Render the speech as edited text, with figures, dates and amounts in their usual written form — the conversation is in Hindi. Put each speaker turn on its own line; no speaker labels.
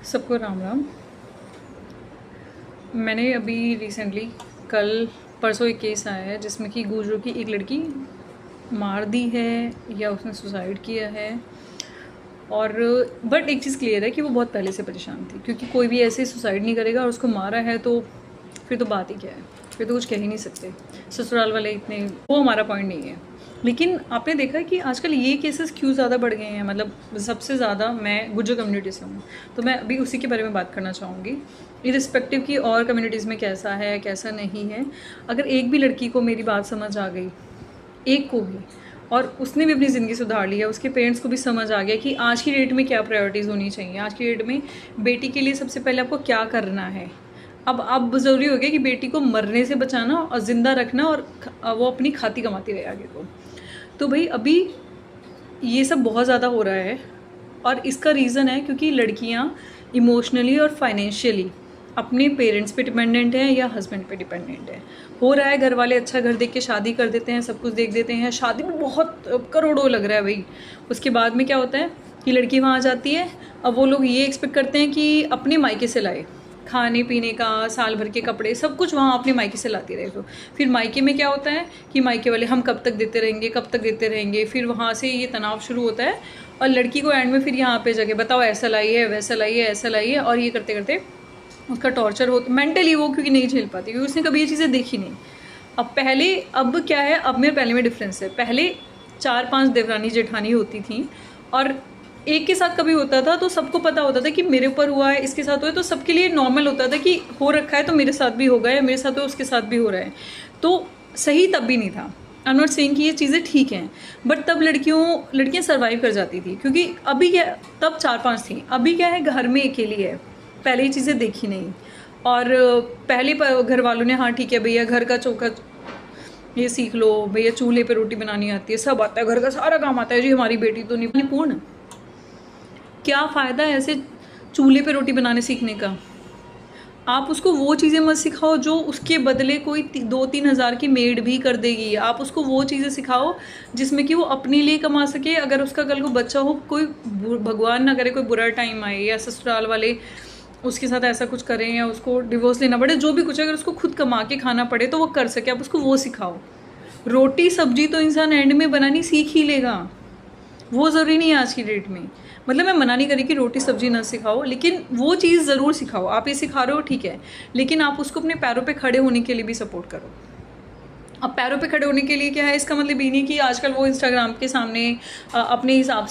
सबको राम राम। मैंने अभी रिसेंटली कल परसों एक केस आया है जिसमें कि गुजरों की एक लड़की मार दी है या उसने सुसाइड किया है। और बट एक चीज़ क्लियर है कि वो बहुत पहले से परेशान थी, क्योंकि कोई भी ऐसे सुसाइड नहीं करेगा और उसको मारा है तो फिर तो बात ही क्या है, फिर तो कुछ कह ही नहीं सकते। ससुराल वाले इतने, वो हमारा पॉइंट नहीं है। लेकिन आपने देखा है कि आजकल ये केसेस क्यों ज़्यादा बढ़ गए हैं। मतलब सबसे ज़्यादा मैं गुज्जर कम्युनिटी से हूँ, तो मैं अभी उसी के बारे में बात करना चाहूँगी, इरिस्पेक्टिव कि और कम्युनिटीज़ में कैसा है कैसा नहीं है। अगर एक भी लड़की को मेरी बात समझ आ गई, एक को भी, और उसने भी अपनी ज़िंदगी सुधार लिया, उसके पेरेंट्स को भी समझ आ गया कि आज की डेट में क्या प्रायोरिटीज़ होनी चाहिए, आज की डेट में बेटी के लिए सबसे पहले आपको क्या करना है। अब ज़रूरी हो गया कि बेटी को मरने से बचाना और ज़िंदा रखना, और वो अपनी खाती कमाती रहे आगे को। तो भाई अभी ये सब बहुत ज़्यादा हो रहा है, और इसका रीज़न है क्योंकि लड़कियाँ इमोशनली और फाइनेंशियली अपने पेरेंट्स पे डिपेंडेंट हैं या हस्बैंड पे डिपेंडेंट है। हो रहा है घर वाले अच्छा घर देख के शादी कर देते हैं, सब कुछ देख देते हैं, शादी में बहुत करोड़ों लग रहा है भाई। उसके बाद में क्या होता है कि लड़की वहाँ जाती है, अब वो लोग ये एक्सपेक्ट करते हैं कि अपने मायके से लाए, खाने पीने का, साल भर के कपड़े, सब कुछ वहाँ अपने मायके से लाती रहे। तो फिर मायके में क्या होता है कि मायके वाले हम कब तक देते रहेंगे, कब तक देते रहेंगे, फिर वहाँ से ये तनाव शुरू होता है। और लड़की को एंड में फिर यहाँ पे जगह बताओ ऐसा लाई है, वैसा लाई है, ऐसा लाई है, और ये करते करते उसका टॉर्चर हो मेंटली, वो क्योंकि नहीं झेल पाती, क्योंकि उसने कभी ये चीज़ें देखी नहीं। अब क्या है, अब मेरे पहले में डिफरेंस है। पहले 4-5 देवरानी जेठानी होती थी, और एक के साथ कभी होता था तो सबको पता होता था कि मेरे ऊपर हुआ है, इसके साथ हुआ है, तो सबके लिए नॉर्मल होता था कि हो रखा है तो मेरे साथ भी होगा, या मेरे साथ हो उसके साथ भी हो रहा है। तो सही तब भी नहीं था। आई एम नॉट सेइंग कि ये चीज़ें ठीक हैं, बट तब लड़कियाँ सर्वाइव कर जाती थी, क्योंकि अभी क्या, तब 4-5 थी, अभी क्या है घर में अकेली है, पहले ये चीज़ें देखी नहीं। और पहले घर वालों ने हाँ ठीक है भैया घर का चौका ये सीख लो, भैया चूल्हे पे रोटी बनानी आती है, सब आता है, घर का सारा काम आता है जी, हमारी बेटी तो नहीं पूर्ण। क्या फ़ायदा है ऐसे चूल्हे पे रोटी बनाने सीखने का। आप उसको वो चीज़ें मत सिखाओ जो उसके बदले कोई 2-3 हज़ार की मेड भी कर देगी। आप उसको वो चीज़ें सिखाओ जिसमें कि वो अपने लिए कमा सके। अगर उसका कल को बच्चा हो, कोई भगवान ना करे कोई बुरा टाइम आए, या ससुराल वाले उसके साथ ऐसा कुछ करें, या उसको डिवोर्स लेना पड़े, जो भी कुछ, अगर उसको खुद कमा के खाना पड़े तो वो कर सके, आप उसको वो सिखाओ। रोटी सब्जी तो इंसान एंड में बनानी सीख ही लेगा, वो ज़रूरी नहीं है आज की डेट में। मतलब मैं मना नहीं करी कि रोटी सब्जी ना सिखाओ, लेकिन वो चीज़ ज़रूर सिखाओ। आप ये सिखा रहे हो ठीक है, लेकिन आप उसको अपने पैरों पे खड़े होने के लिए भी सपोर्ट करो। अब पैरों पे खड़े होने के लिए क्या है, इसका मतलब ये नहीं कि आजकल वो इंस्टाग्राम के सामने अपने हिसाब से